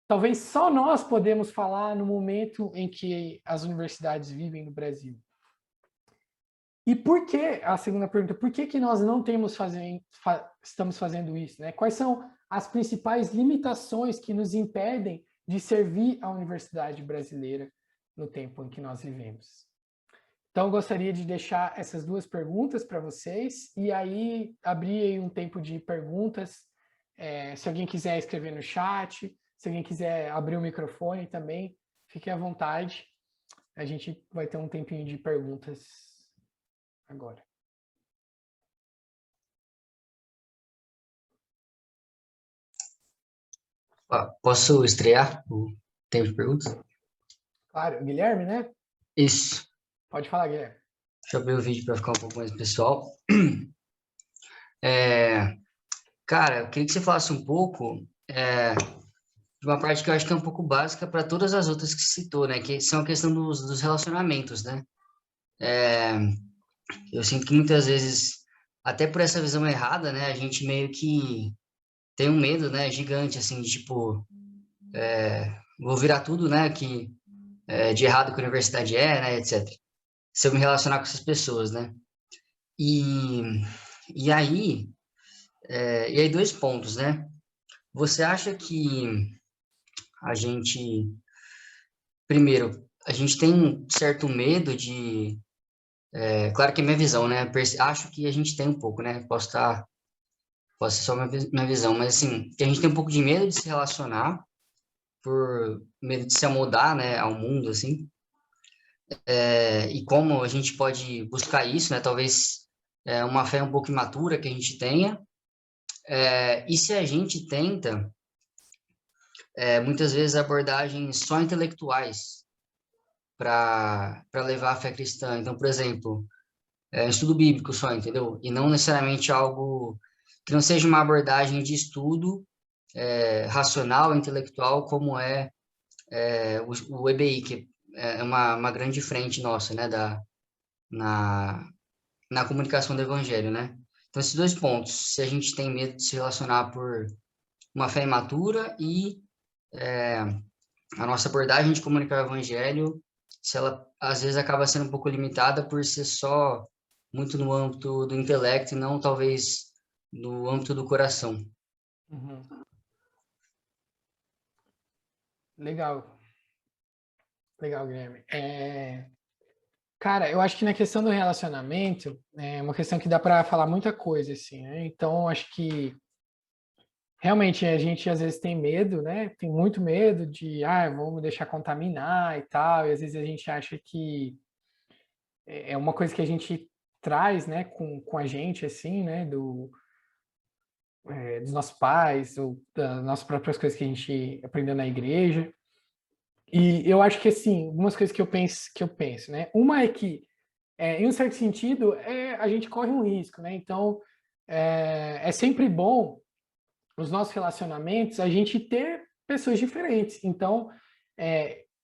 talvez só nós podemos falar no momento em que as universidades vivem no Brasil? E por que, a segunda pergunta, por que nós não estamos fazendo isso? Né? Quais são as principais limitações que nos impedem de servir a universidade brasileira no tempo em que nós vivemos? Então, eu gostaria de deixar essas duas perguntas para vocês e aí abrir aí um tempo de perguntas. Se alguém quiser escrever no chat, se alguém quiser abrir o microfone também, fique à vontade. A gente vai ter um tempinho de perguntas agora. Posso estrear o tempo de perguntas? Claro, Guilherme, né? Isso. Pode falar, Guilherme. Deixa eu abrir o vídeo para ficar um pouco mais pessoal. Cara, eu queria que você falasse um pouco de uma parte que eu acho que é um pouco básica para todas as outras que você citou, né? Que são a questão dos relacionamentos, né? Eu sinto que muitas vezes, até por essa visão errada, né? A gente meio que tem um medo, né? Gigante, assim, de tipo, vou virar tudo, né? De errado que a universidade né? Etc. Se eu me relacionar com essas pessoas, né? E, e aí, dois pontos, né? Você acha que a gente, primeiro, a gente tem um certo medo claro que é minha visão, né? Acho que a gente tem um pouco, né? Pode ser só minha visão, mas assim, que a gente tem um pouco de medo de se relacionar, por medo de se amodar, né, ao mundo, assim. E como a gente pode buscar isso, né? Talvez uma fé um pouco imatura que a gente tenha. E se a gente tenta, muitas vezes, abordagens só intelectuais para levar a fé cristã. Então, por exemplo, estudo bíblico só, entendeu? E não necessariamente algo que não seja uma abordagem de estudo racional, intelectual, como o EBI, que é uma grande frente nossa, né, na, na comunicação do evangelho, né? Então, esses dois pontos, se a gente tem medo de se relacionar por uma fé imatura e a nossa abordagem de comunicar o evangelho, se ela às vezes acaba sendo um pouco limitada por ser só muito no âmbito do intelecto e não talvez no âmbito do coração. Uhum. Legal. Legal, Guilherme. Cara, eu acho que na questão do relacionamento, é uma questão que dá para falar muita coisa, assim, né? Então, acho que realmente a gente às vezes tem medo, né? Tem muito medo de, vou me deixar contaminar e tal, e às vezes a gente acha que é uma coisa que a gente traz, né, com a gente, assim, né, dos nossos pais, ou das nossas próprias coisas que a gente aprendeu na igreja. E eu acho que, assim, algumas coisas que eu penso, né? Uma é que, em um certo sentido, a gente corre um risco, né? Então, é sempre bom nos nossos relacionamentos a gente ter pessoas diferentes. Então,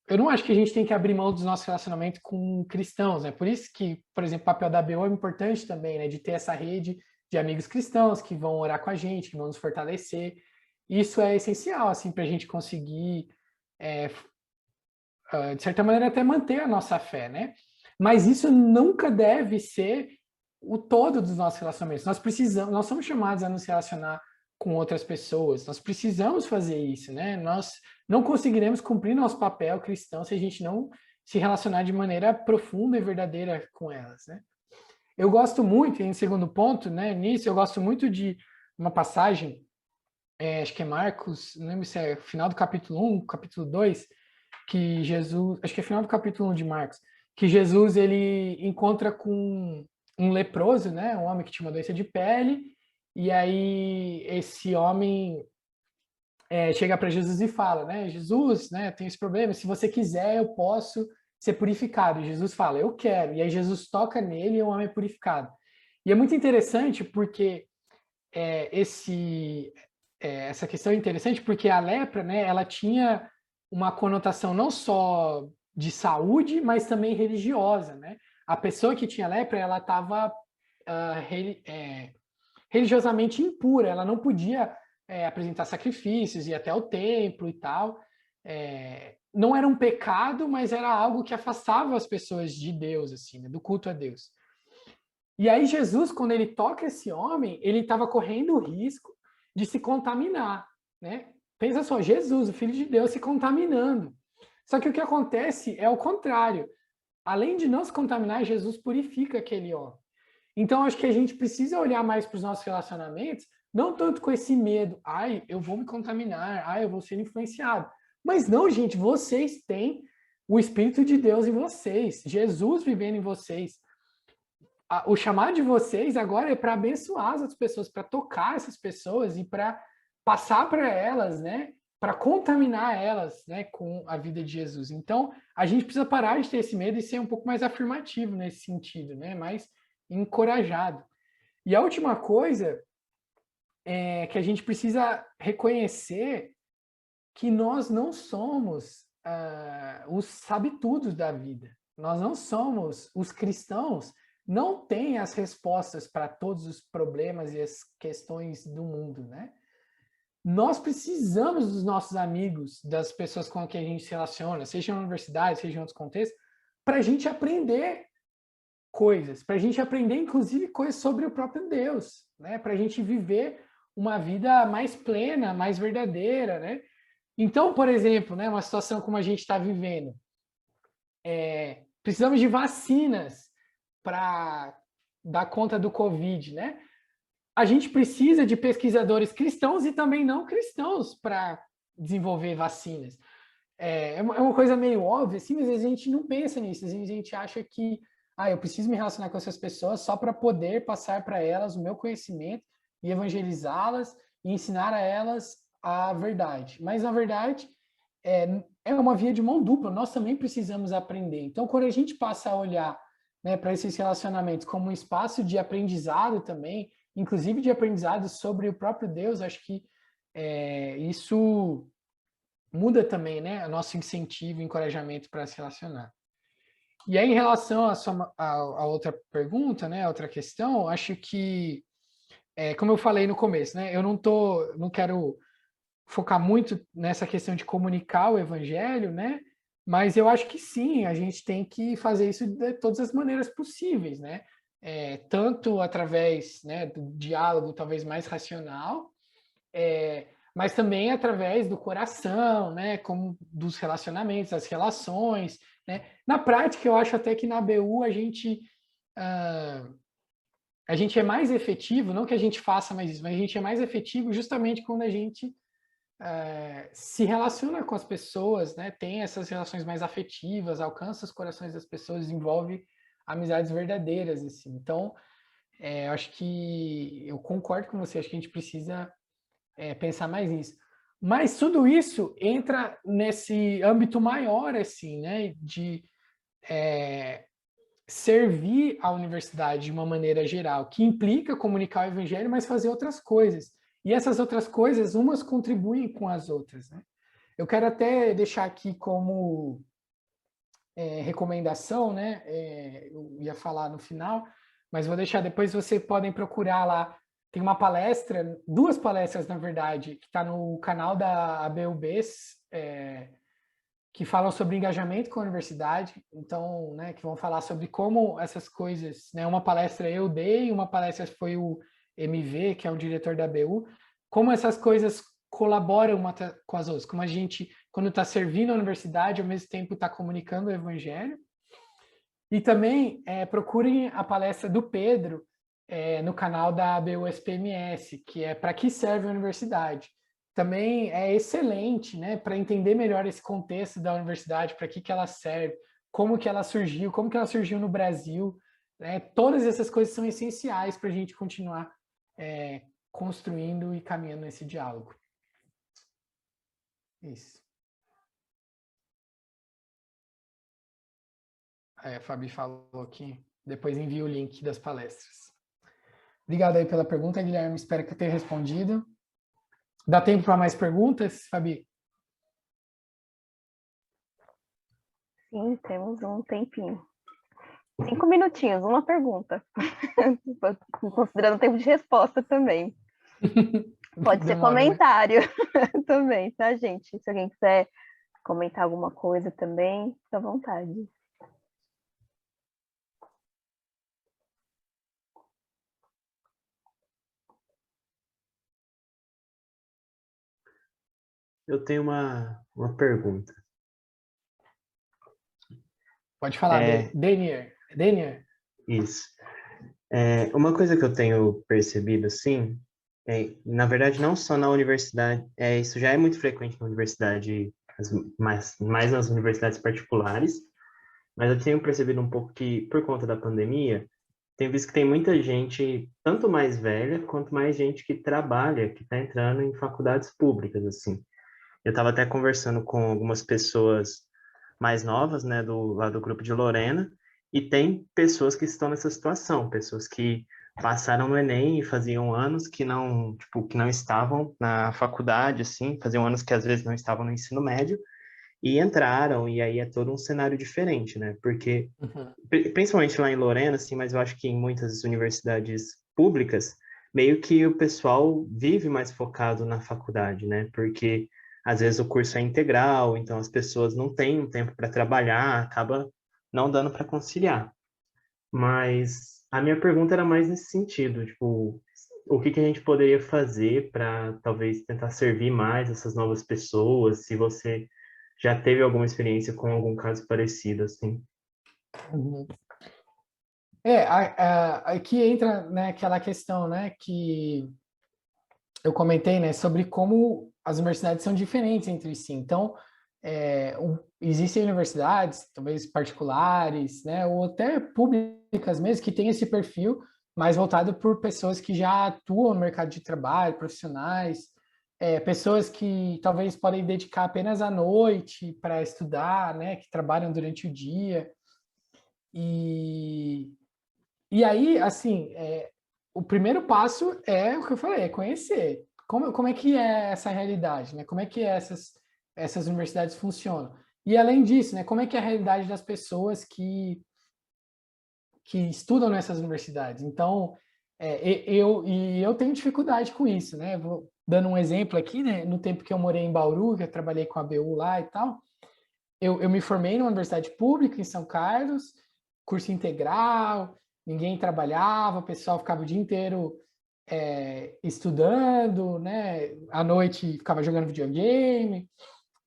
eu não acho que a gente tem que abrir mão dos nossos relacionamentos com cristãos, né? Por isso que, por exemplo, o papel da BO é importante também, né? De ter essa rede de amigos cristãos que vão orar com a gente, que vão nos fortalecer. Isso é essencial, assim, para a gente conseguir, de certa maneira, até manter a nossa fé, né? Mas isso nunca deve ser o todo dos nossos relacionamentos. Nós somos chamados a nos relacionar com outras pessoas. Nós precisamos fazer isso, né? Nós não conseguiremos cumprir nosso papel cristão se a gente não se relacionar de maneira profunda e verdadeira com elas, né? Eu gosto muito, em segundo ponto, né, nisso, eu gosto muito de uma passagem, acho que é Marcos, não lembro se é final do capítulo 1, capítulo 2, que Jesus, acho que é final do capítulo 1 de Marcos, que Jesus ele encontra com um leproso, né, um homem que tinha uma doença de pele, e aí esse homem chega para Jesus e fala, né, Jesus, né, tem esse problema, se você quiser eu posso ser purificado. E Jesus fala, eu quero. E aí Jesus toca nele e o homem é purificado. E é muito interessante porque essa questão é interessante porque a lepra, né, ela tinha uma conotação não só de saúde, mas também religiosa, né? A pessoa que tinha lepra, ela estava religiosamente impura, ela não podia apresentar sacrifícios, ir até o templo e tal. Não era um pecado, mas era algo que afastava as pessoas de Deus, assim, né, do culto a Deus. E aí Jesus, quando ele toca esse homem, ele estava correndo o risco de se contaminar, né? Pensa só, Jesus, o Filho de Deus, se contaminando. Só que o que acontece é o contrário. Além de não se contaminar, Jesus purifica aquele homem. Então, acho que a gente precisa olhar mais para os nossos relacionamentos, não tanto com esse medo, ai, eu vou me contaminar, ai, eu vou ser influenciado. Mas não, gente, vocês têm o Espírito de Deus em vocês, Jesus vivendo em vocês. O chamado de vocês agora é para abençoar as outras pessoas, para tocar essas pessoas e para passar para elas, né? Para contaminar elas, né? Com a vida de Jesus. Então, a gente precisa parar de ter esse medo e ser um pouco mais afirmativo nesse sentido, né? Mais encorajado. E a última coisa é que a gente precisa reconhecer que nós não somos os sabe-tudos da vida. Nós não somos os cristãos, não têm as respostas para todos os problemas e as questões do mundo, né? Nós precisamos dos nossos amigos, das pessoas com quem a gente se relaciona, seja na universidade, seja em outros contextos, para a gente aprender coisas, para a gente aprender, inclusive, coisas sobre o próprio Deus, né? Para a gente viver uma vida mais plena, mais verdadeira, né? Então, por exemplo, né, uma situação como a gente está vivendo, precisamos de vacinas para dar conta do Covid, né? A gente precisa de pesquisadores cristãos e também não cristãos para desenvolver vacinas. É uma coisa meio óbvia, assim, mas às vezes a gente não pensa nisso. Às vezes a gente acha que eu preciso me relacionar com essas pessoas só para poder passar para elas o meu conhecimento e evangelizá-las e ensinar a elas a verdade. Mas, na verdade, é uma via de mão dupla. Nós também precisamos aprender. Então, quando a gente passa a olhar, né, para esses relacionamentos como um espaço de aprendizado também, inclusive de aprendizado sobre o próprio Deus, acho que isso muda também, né, o nosso incentivo e encorajamento para se relacionar. E aí, em relação à outra pergunta, né, a outra questão, acho que, como eu falei no começo, né, eu não quero focar muito nessa questão de comunicar o evangelho, né, mas eu acho que sim, a gente tem que fazer isso de todas as maneiras possíveis, né, tanto através, né, do diálogo talvez mais racional, mas também através do coração, né, como dos relacionamentos, das relações, né. Na prática, eu acho até que na ABU a gente é mais efetivo, não que a gente faça mais isso, mas a gente é mais efetivo justamente quando a gente se relaciona com as pessoas, né, tem essas relações mais afetivas, alcança os corações das pessoas, desenvolve amizades verdadeiras, assim. Então, eu acho que eu concordo com você, acho que a gente precisa pensar mais nisso. Mas tudo isso entra nesse âmbito maior, assim, né, de servir a universidade de uma maneira geral, que implica comunicar o evangelho, mas fazer outras coisas. E essas outras coisas, umas contribuem com as outras, né? Eu quero até deixar aqui como recomendação, né? Eu ia falar no final, mas vou deixar depois, vocês podem procurar lá. Tem uma palestra, duas palestras, na verdade, que está no canal da ABUBs, que falam sobre engajamento com a universidade, então, né, que vão falar sobre como essas coisas, né, uma palestra eu dei, uma palestra foi o MV, que é o diretor da ABU, como essas coisas colaboram uma com as outras, como a gente, quando está servindo a universidade, ao mesmo tempo está comunicando o evangelho. E também procurem a palestra do Pedro no canal da ABU-SPMS, que é Para que serve a universidade. Também é excelente, né, para entender melhor esse contexto da universidade, para que ela serve, como que ela surgiu no Brasil, né? Todas essas coisas são essenciais para a gente continuar construindo e caminhando nesse diálogo. Isso. A Fabi falou aqui. Depois envio o link das palestras. Obrigado aí pela pergunta, Guilherme. Espero que eu tenha respondido. Dá tempo para mais perguntas, Fabi? Sim, temos um tempinho. 5 minutinhos, uma pergunta. Considerando o tempo de resposta também. Pode ser Demora, né? comentário também, tá, gente? Se alguém quiser comentar alguma coisa também, fica à vontade. Eu tenho uma pergunta. Pode falar, Denier. Denier? Isso. Uma coisa que eu tenho percebido, assim, na verdade, não só na universidade, isso já é muito frequente na universidade, mais nas universidades particulares, mas eu tenho percebido um pouco que, por conta da pandemia, tenho visto que tem muita gente, tanto mais velha, quanto mais gente que trabalha, que está entrando em faculdades públicas, assim. Eu estava até conversando com algumas pessoas mais novas, né, lá do grupo de Lorena, e tem pessoas que estão nessa situação, pessoas que passaram no Enem e faziam anos que não, tipo, que não estavam na faculdade, assim, faziam anos que às vezes não estavam no ensino médio, e entraram, e aí é todo um cenário diferente, né, porque, principalmente lá em Lorena, assim, mas eu acho que em muitas universidades públicas, meio que o pessoal vive mais focado na faculdade, né, porque às vezes o curso é integral, então as pessoas não têm um tempo para trabalhar, acaba não dando para conciliar. Mas a minha pergunta era mais nesse sentido, tipo, o que que a gente poderia fazer para talvez tentar servir mais essas novas pessoas, se você já teve alguma experiência com algum caso parecido, assim. Uhum. Aqui entra, né, aquela questão, né, que eu comentei, né, sobre como as universidades são diferentes entre si. Então, existem universidades, talvez particulares, né, ou até públicas mesmo, que têm esse perfil mais voltado por pessoas que já atuam no mercado de trabalho, profissionais, pessoas que talvez podem dedicar apenas à noite para estudar, né, que trabalham durante o dia. E, e aí, assim, o primeiro passo é o que eu falei, é conhecer. Como é que é essa realidade, né? Como é que essas universidades funcionam? E além disso, né, como é que é a realidade das pessoas que estudam nessas universidades? Então, eu tenho dificuldade com isso, né? Vou dando um exemplo aqui, né? No tempo que eu morei em Bauru, que eu trabalhei com a BU lá e tal, eu me formei numa universidade pública em São Carlos, curso integral, ninguém trabalhava, o pessoal ficava o dia inteiro estudando, né? À noite ficava jogando videogame,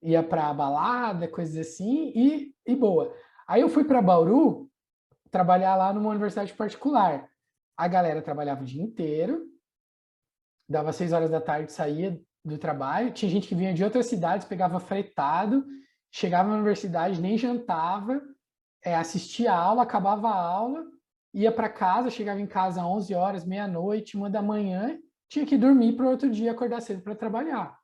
ia para balada, coisas assim, e boa. Aí eu fui para Bauru trabalhar lá numa universidade particular. A galera trabalhava o dia inteiro, dava 6 horas da tarde, saía do trabalho. Tinha gente que vinha de outras cidades, pegava fretado, chegava na universidade, nem jantava, assistia a aula, acabava a aula, ia para casa, chegava em casa às 11 horas, meia-noite, 1 da manhã, tinha que dormir para o outro dia acordar cedo para trabalhar.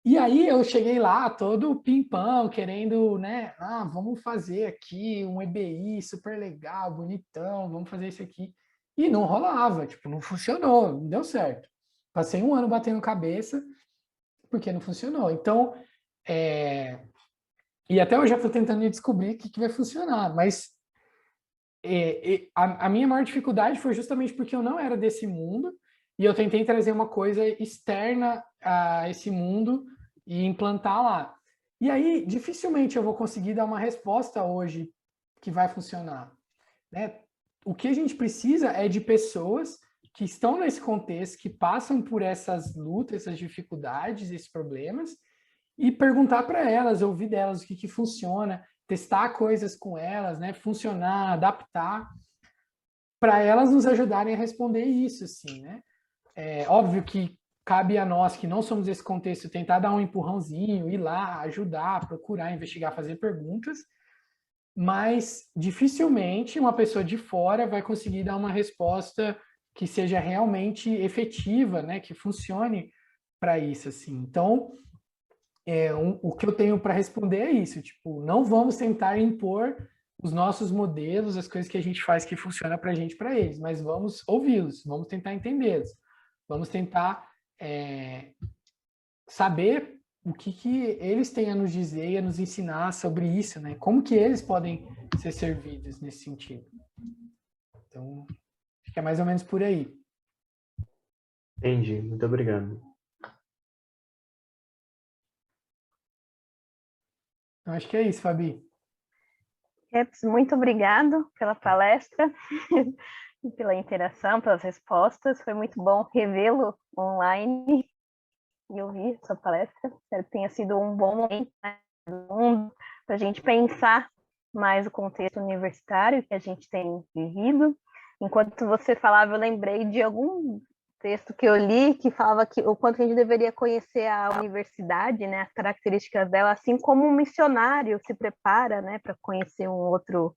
E aí eu cheguei lá todo pimpão, querendo, né? Ah, vamos fazer aqui um EBI super legal, bonitão, vamos fazer isso aqui. E não rolava, tipo, não funcionou, não deu certo. Passei um ano batendo cabeça porque não funcionou. Então, e até hoje eu estou tentando descobrir o que vai funcionar, mas a minha maior dificuldade foi justamente porque eu não era desse mundo e eu tentei trazer uma coisa externa a esse mundo e implantar lá. E aí, dificilmente eu vou conseguir dar uma resposta hoje que vai funcionar, né? O que a gente precisa é de pessoas que estão nesse contexto, que passam por essas lutas, essas dificuldades, esses problemas, e perguntar para elas, ouvir delas o que funciona, testar coisas com elas, né? Funcionar, adaptar, para elas nos ajudarem a responder isso, assim, né? É óbvio que cabe a nós que não somos desse contexto tentar dar um empurrãozinho, ir lá, ajudar, procurar, investigar, fazer perguntas, mas dificilmente uma pessoa de fora vai conseguir dar uma resposta que seja realmente efetiva, né? Que funcione para isso, assim. Então, o que eu tenho para responder é isso, tipo, não vamos tentar impor os nossos modelos, as coisas que a gente faz que funciona para a gente, para eles, mas vamos ouvi-los, vamos tentar entendê-los, vamos tentar saber o que eles têm a nos dizer e a nos ensinar sobre isso, né? Como que eles podem ser servidos nesse sentido. Então, acho que é mais ou menos por aí. Entendi, muito obrigado. Então, acho que é isso, Fabi. Muito obrigado pela palestra e pela interação, pelas respostas. Foi muito bom revê-lo online e ouvir sua palestra. Espero que tenha sido um bom momento, né, para a gente pensar mais o contexto universitário que a gente tem vivido. Enquanto você falava, eu lembrei de algum texto que eu li que falava que o quanto a gente deveria conhecer a universidade, né, as características dela, assim como um missionário se prepara, né, para conhecer um outro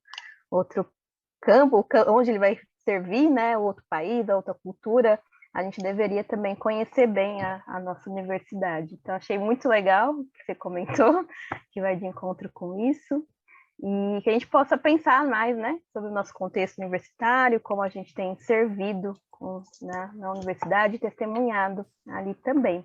campo, onde ele vai servir, né, outro país, outra cultura. A gente deveria também conhecer bem a nossa universidade. Então, achei muito legal o que você comentou, que vai de encontro com isso, e que a gente possa pensar mais, né, sobre o nosso contexto universitário, como a gente tem servido na universidade e testemunhado ali também.